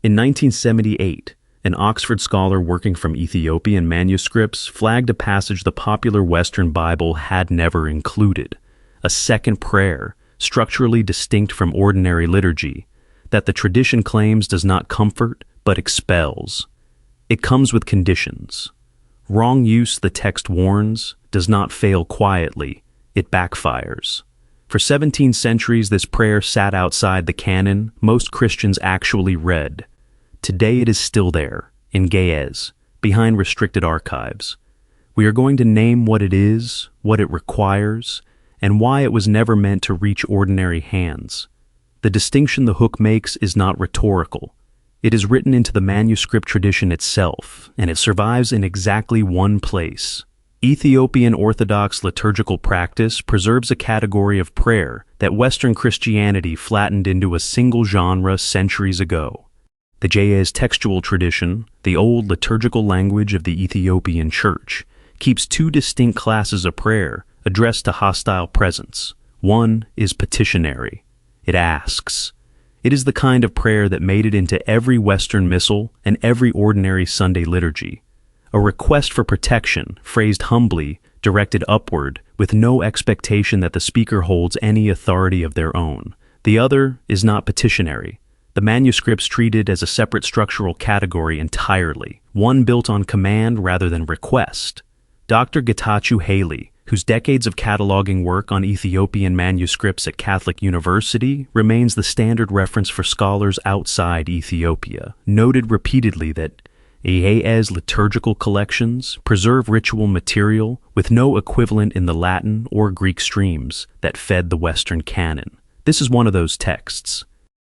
In 1978, an Oxford scholar working from Ethiopian manuscripts flagged a passage the popular Western Bible had never included, a second prayer, structurally distinct from ordinary liturgy, that the tradition claims does not comfort but expels. It comes with conditions. Wrong use, the text warns, does not fail quietly, it backfires. For 17 centuries, this prayer sat outside the canon most Christians actually read. Today it is still there, in Ge'ez, behind restricted archives. We are going to name what it is, what it requires, and why it was never meant to reach ordinary hands. The distinction the hook makes is not rhetorical. It is written into the manuscript tradition itself, and it survives in exactly one place. Ethiopian Orthodox liturgical practice preserves a category of prayer that Western Christianity flattened into a single genre centuries ago. The Ge'ez textual tradition, the old liturgical language of the Ethiopian Church, keeps two distinct classes of prayer addressed to hostile presence. One is petitionary. It asks. It is the kind of prayer that made it into every Western missal and every ordinary Sunday liturgy. A request for protection, phrased humbly, directed upward, with no expectation that the speaker holds any authority of their own. The other is not petitionary. The manuscripts treated as a separate structural category entirely, one built on command rather than request. Dr. Getachew Haley, whose decades of cataloging work on Ethiopian manuscripts at Catholic University remains the standard reference for scholars outside Ethiopia, noted repeatedly that Ge'ez liturgical collections preserve ritual material with no equivalent in the Latin or Greek streams that fed the Western canon. This is one of those texts.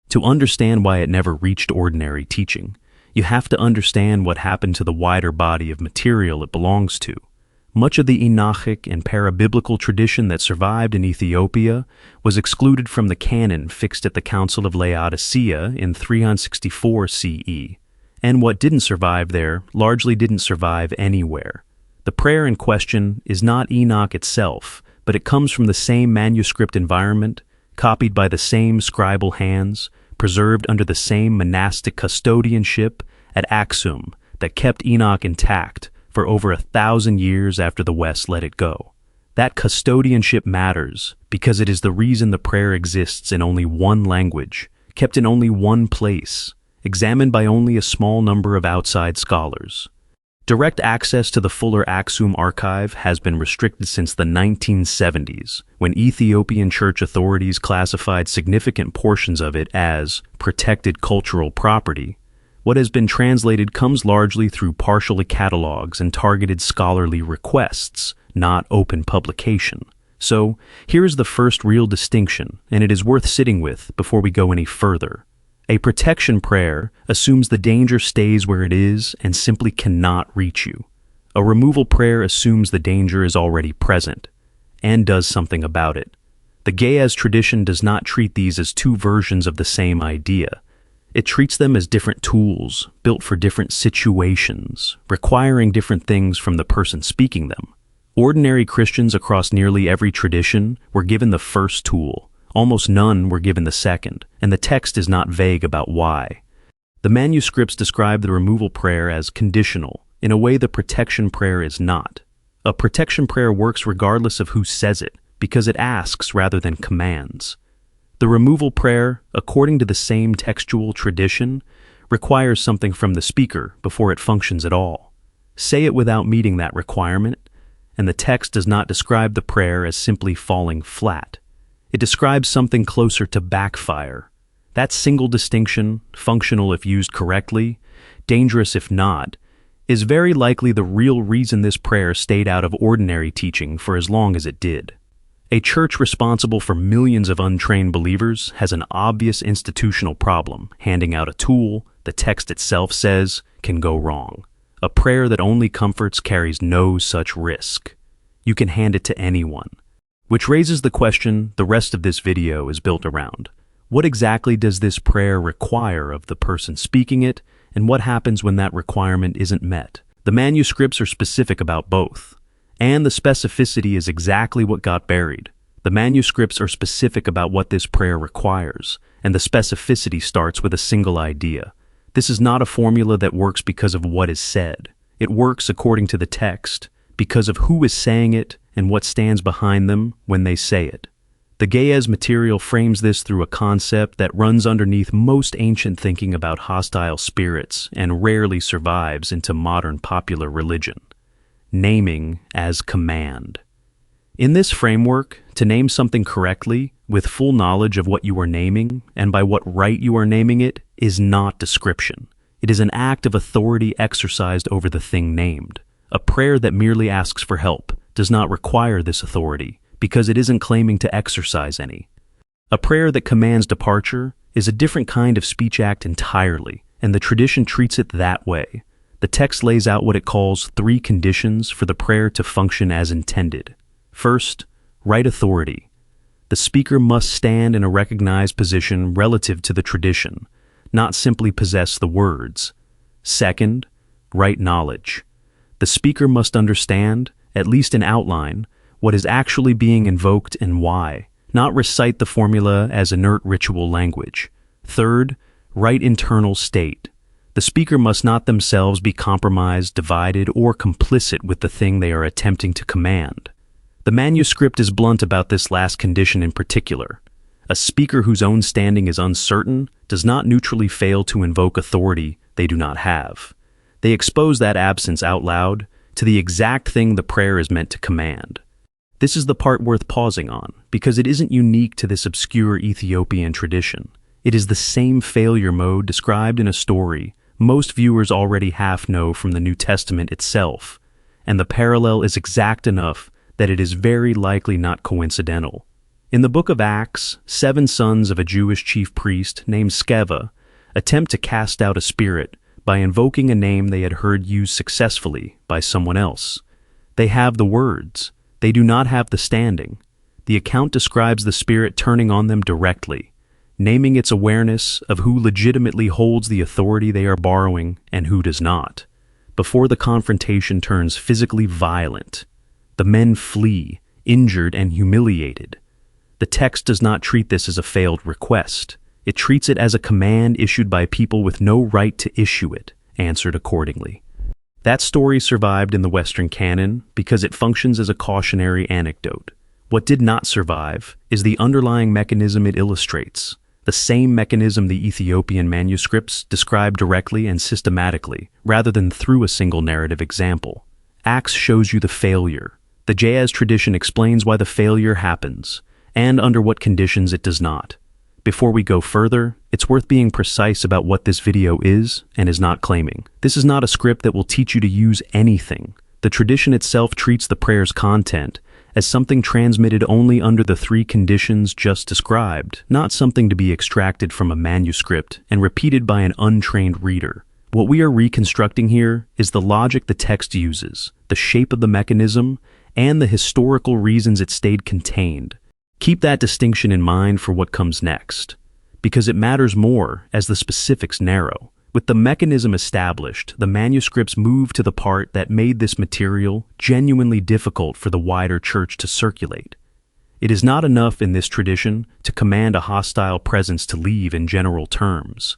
To understand why it never reached ordinary teaching, you have to understand what happened to the wider body of material it belongs to. Much of the Enochic and parabiblical tradition that survived in Ethiopia was excluded from the canon fixed at the Council of Laodicea in 364 CE, and what didn't survive there largely didn't survive anywhere. The prayer in question is not Enoch itself, but it comes from the same manuscript environment, copied by the same scribal hands, preserved under the same monastic custodianship at Aksum that kept Enoch intact for over 1,000 years after the West let it go. That custodianship matters because it is the reason the prayer exists in only one language, kept in only one place, examined by only a small number of outside scholars. Direct access to the fuller Aksum archive has been restricted since the 1970s, when Ethiopian church authorities classified significant portions of it as protected cultural property. What has been translated comes largely through partial catalogs and targeted scholarly requests, not open publication. So, here is the first real distinction, and it is worth sitting with before we go any further. A protection prayer assumes the danger stays where it is and simply cannot reach you. A removal prayer assumes the danger is already present and does something about it. The Ge'ez tradition does not treat these as two versions of the same idea. It treats them as different tools, built for different situations, requiring different things from the person speaking them. Ordinary Christians across nearly every tradition were given the first tool. Almost none were given the second, and the text is not vague about why. The manuscripts describe the removal prayer as conditional, in a way the protection prayer is not. A protection prayer works regardless of who says it, because it asks rather than commands. The removal prayer, according to the same textual tradition, requires something from the speaker before it functions at all. Say it without meeting that requirement, and the text does not describe the prayer as simply falling flat. It describes something closer to backfire. That single distinction, functional if used correctly, dangerous if not, is very likely the real reason this prayer stayed out of ordinary teaching for as long as it did. A church responsible for millions of untrained believers has an obvious institutional problem. Handing out a tool, the text itself says, can go wrong. A prayer that only comforts carries no such risk. You can hand it to anyone. Which raises the question the rest of this video is built around. What exactly does this prayer require of the person speaking it, and what happens when that requirement isn't met? The manuscripts are specific about both. And the specificity is exactly what got buried. The manuscripts are specific about what this prayer requires, and the specificity starts with a single idea. This is not a formula that works because of what is said. It works according to the text, because of who is saying it and what stands behind them when they say it. The Ge'ez material frames this through a concept that runs underneath most ancient thinking about hostile spirits and rarely survives into modern popular religion: naming as command. In this framework, to name something correctly, with full knowledge of what you are naming and by what right you are naming it, is not description. It is an act of authority exercised over the thing named. A prayer that merely asks for help does not require this authority, because it isn't claiming to exercise any. A prayer that commands departure is a different kind of speech act entirely, and the tradition treats it that way. The text lays out what it calls 3 conditions for the prayer to function as intended. First, right authority. The speaker must stand in a recognized position relative to the tradition, not simply possess the words. Second, right knowledge. The speaker must understand, at least in outline, what is actually being invoked and why, not recite the formula as inert ritual language. Third, right internal state. The speaker must not themselves be compromised, divided, or complicit with the thing they are attempting to command. The manuscript is blunt about this last condition in particular. A speaker whose own standing is uncertain does not neutrally fail to invoke authority they do not have. They expose that absence out loud to the exact thing the prayer is meant to command. This is the part worth pausing on, because it isn't unique to this obscure Ethiopian tradition. It is the same failure mode described in a story most viewers already half know from the New Testament itself, and the parallel is exact enough that it is very likely not coincidental. In the book of Acts, 7 sons of a Jewish chief priest named Sceva attempt to cast out a spirit by invoking a name they had heard used successfully by someone else. They have the words. They do not have the standing. The account describes the spirit turning on them directly, naming its awareness of who legitimately holds the authority they are borrowing and who does not. Before the confrontation turns physically violent, the men flee, injured and humiliated. The text does not treat this as a failed request. It treats it as a command issued by people with no right to issue it, answered accordingly. That story survived in the Western canon because it functions as a cautionary anecdote. What did not survive is the underlying mechanism it illustrates, the same mechanism the Ethiopian manuscripts describe directly and systematically, rather than through a single narrative example. Acts shows you the failure. The Ge'ez tradition explains why the failure happens, and under what conditions it does not. Before we go further, it's worth being precise about what this video is and is not claiming. This is not a script that will teach you to use anything. The tradition itself treats the prayer's content as something transmitted only under the 3 conditions just described, not something to be extracted from a manuscript and repeated by an untrained reader. What we are reconstructing here is the logic the text uses, the shape of the mechanism, and the historical reasons it stayed contained. Keep that distinction in mind for what comes next, because it matters more as the specifics narrow. With the mechanism established, the manuscripts move to the part that made this material genuinely difficult for the wider church to circulate. It is not enough in this tradition to command a hostile presence to leave in general terms.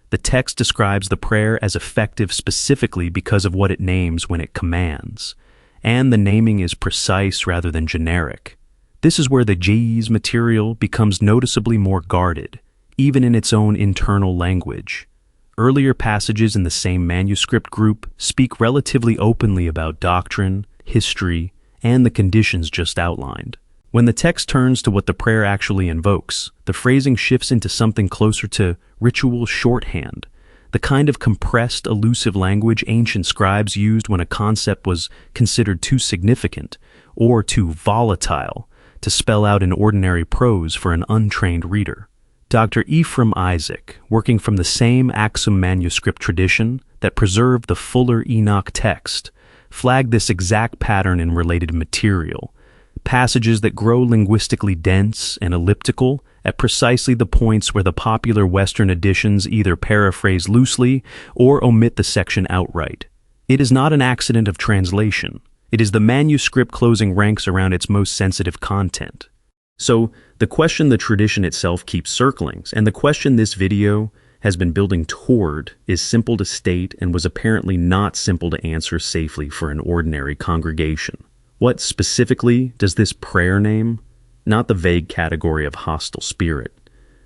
The text describes the prayer as effective specifically because of what it names when it commands, and the naming is precise rather than generic. This is where the Ge'ez material becomes noticeably more guarded, even in its own internal language. Earlier passages in the same manuscript group speak relatively openly about doctrine, history, and the conditions just outlined. When the text turns to what the prayer actually invokes, the phrasing shifts into something closer to ritual shorthand, the kind of compressed, elusive language ancient scribes used when a concept was considered too significant or too volatile to spell out in ordinary prose for an untrained reader. Dr. Ephraim Isaac, working from the same Aksum manuscript tradition that preserved the fuller Enoch text, flagged this exact pattern in related material, passages that grow linguistically dense and elliptical at precisely the points where the popular Western editions either paraphrase loosely or omit the section outright. It is not an accident of translation. It is the manuscript closing ranks around its most sensitive content. So, the question the tradition itself keeps circling, and the question this video has been building toward is simple to state and was apparently not simple to answer safely for an ordinary congregation. What specifically does this prayer name? Not the vague category of hostile spirit.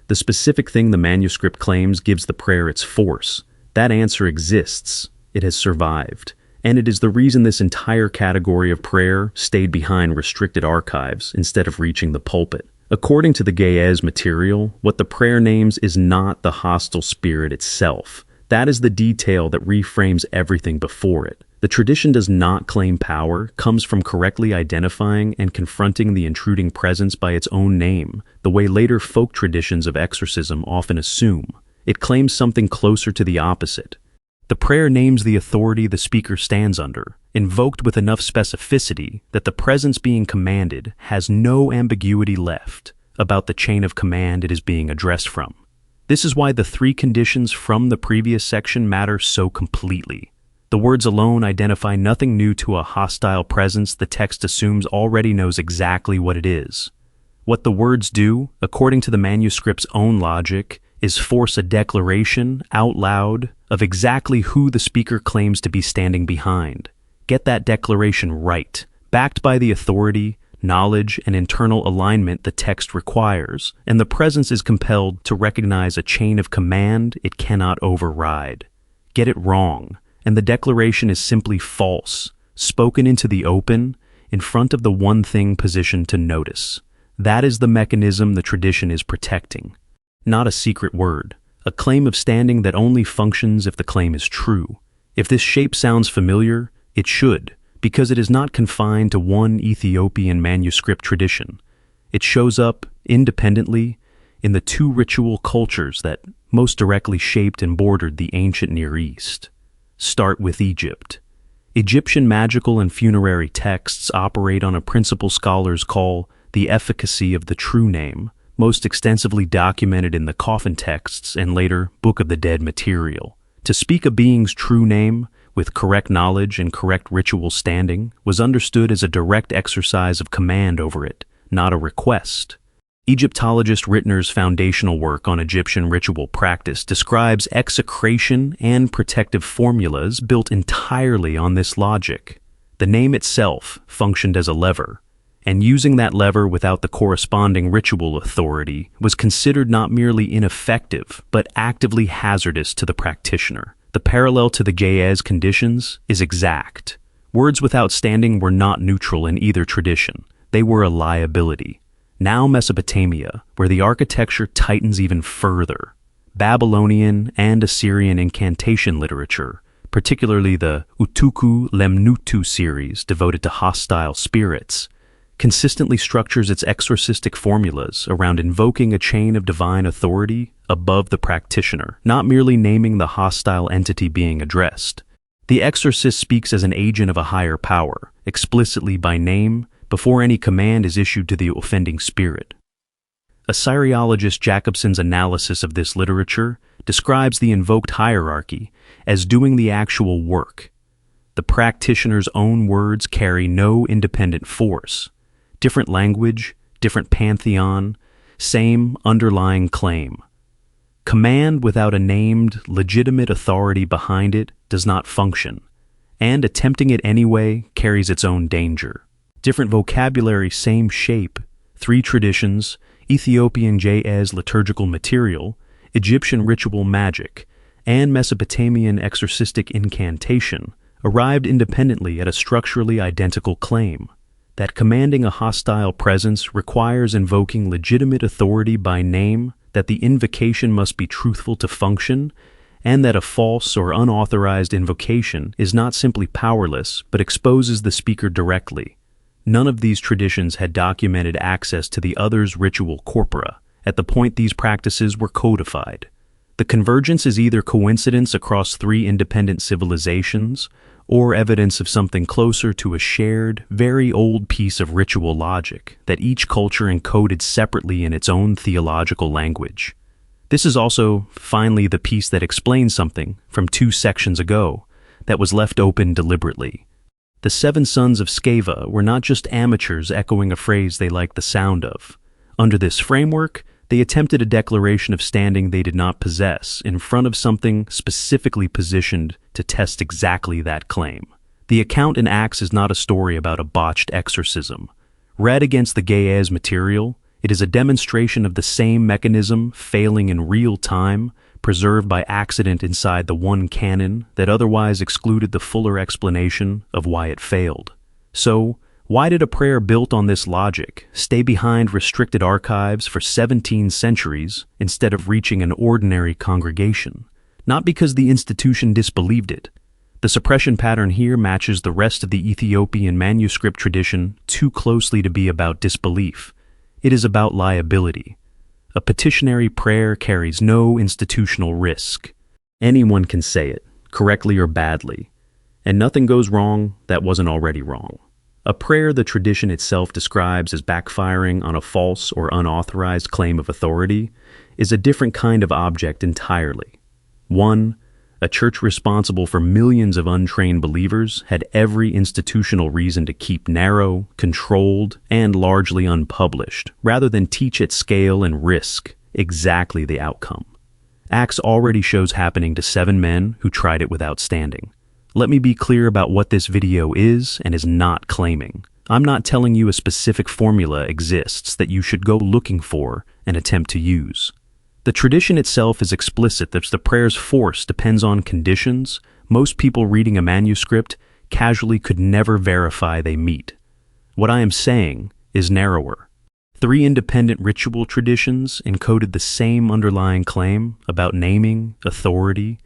The specific thing the manuscript claims gives the prayer its force. That answer exists. It has survived. And it is the reason this entire category of prayer stayed behind restricted archives instead of reaching the pulpit. According to the Ge'ez material, what the prayer names is not the hostile spirit itself. That is the detail that reframes everything before it. The tradition does not claim power, comes from correctly identifying and confronting the intruding presence by its own name, the way later folk traditions of exorcism often assume. It claims something closer to the opposite. The prayer names the authority the speaker stands under, invoked with enough specificity that the presence being commanded has no ambiguity left about the chain of command it is being addressed from. This is why the three conditions from the previous section matter so completely. The words alone identify nothing new to a hostile presence the text assumes already knows exactly what it is. What the words do, according to the manuscript's own logic, is force a declaration, out loud, of exactly who the speaker claims to be standing behind. Get that declaration right, backed by the authority, knowledge, and internal alignment the text requires, and the presence is compelled to recognize a chain of command it cannot override. Get it wrong, and the declaration is simply false, spoken into the open, in front of the one thing positioned to notice. That is the mechanism the tradition is protecting. Not a secret word, a claim of standing that only functions if the claim is true. If this shape sounds familiar, it should, because it is not confined to one Ethiopian manuscript tradition. It shows up, independently, in the two ritual cultures that most directly shaped and bordered the ancient Near East. Start with Egypt. Egyptian magical and funerary texts operate on a principle scholars call the efficacy of the true name, most extensively documented in the coffin texts and later Book of the Dead material. To speak a being's true name, with correct knowledge and correct ritual standing, was understood as a direct exercise of command over it, not a request. Egyptologist Rittner's foundational work on Egyptian ritual practice describes execration and protective formulas built entirely on this logic. The name itself functioned as a lever, and using that lever without the corresponding ritual authority was considered not merely ineffective, but actively hazardous to the practitioner. The parallel to the Ge'ez conditions is exact. Words without standing were not neutral in either tradition. They were a liability. Now Mesopotamia, where the architecture tightens even further. Babylonian and Assyrian incantation literature, particularly the Utuku Lemnutu series devoted to hostile spirits, consistently structures its exorcistic formulas around invoking a chain of divine authority above the practitioner, not merely naming the hostile entity being addressed. The exorcist speaks as an agent of a higher power, explicitly by name, before any command is issued to the offending spirit. Assyriologist Jacobson's analysis of this literature describes the invoked hierarchy as doing the actual work. The practitioner's own words carry no independent force. Different language, different pantheon, same underlying claim. Command without a named, legitimate authority behind it does not function, and attempting it anyway carries its own danger. Different vocabulary, same shape, three traditions, Ethiopian Ge'ez liturgical material, Egyptian ritual magic, and Mesopotamian exorcistic incantation arrived independently at a structurally identical claim. That commanding a hostile presence requires invoking legitimate authority by name, that the invocation must be truthful to function, and that a false or unauthorized invocation is not simply powerless but exposes the speaker directly. None of these traditions had documented access to the other's ritual corpora at the point these practices were codified. The convergence is either coincidence across three independent civilizations or evidence of something closer to a shared, very old piece of ritual logic that each culture encoded separately in its own theological language. This is also, finally, the piece that explains something from 2 sections ago that was left open deliberately. The 7 sons of Sceva were not just amateurs echoing a phrase they liked the sound of. Under this framework, They attempted a declaration of standing they did not possess in front of something specifically positioned to test exactly that claim. The account in Acts is not a story about a botched exorcism. Read against the Ge'ez material, it is a demonstration of the same mechanism failing in real time, preserved by accident inside the one canon that otherwise excluded the fuller explanation of why it failed. So, why did a prayer built on this logic stay behind restricted archives for 17 centuries instead of reaching an ordinary congregation? Not because the institution disbelieved it. The suppression pattern here matches the rest of the Ethiopian manuscript tradition too closely to be about disbelief. It is about liability. A petitionary prayer carries no institutional risk. Anyone can say it, correctly or badly, and nothing goes wrong that wasn't already wrong. A prayer the tradition itself describes as backfiring on a false or unauthorized claim of authority is a different kind of object entirely. One, a church responsible for millions of untrained believers had every institutional reason to keep narrow, controlled, and largely unpublished, rather than teach at scale and risk exactly the outcome. Acts already shows happening to 7 men who tried it without standing. Let me be clear about what this video is and is not claiming. I'm not telling you a specific formula exists that you should go looking for and attempt to use. The tradition itself is explicit that the prayer's force depends on conditions most people reading a manuscript casually could never verify they meet. What I am saying is narrower. 3 independent ritual traditions encoded the same underlying claim about naming, authority,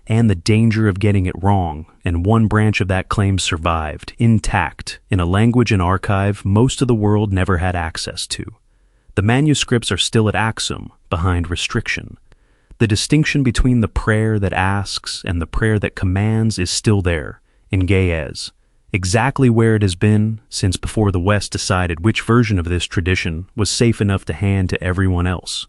and the danger of getting it wrong, and one branch of that claim survived, intact, in a language and archive most of the world never had access to. The manuscripts are still at Axum, behind restriction. The distinction between the prayer that asks and the prayer that commands is still there, in Ge'ez, exactly where it has been since before the West decided which version of this tradition was safe enough to hand to everyone else.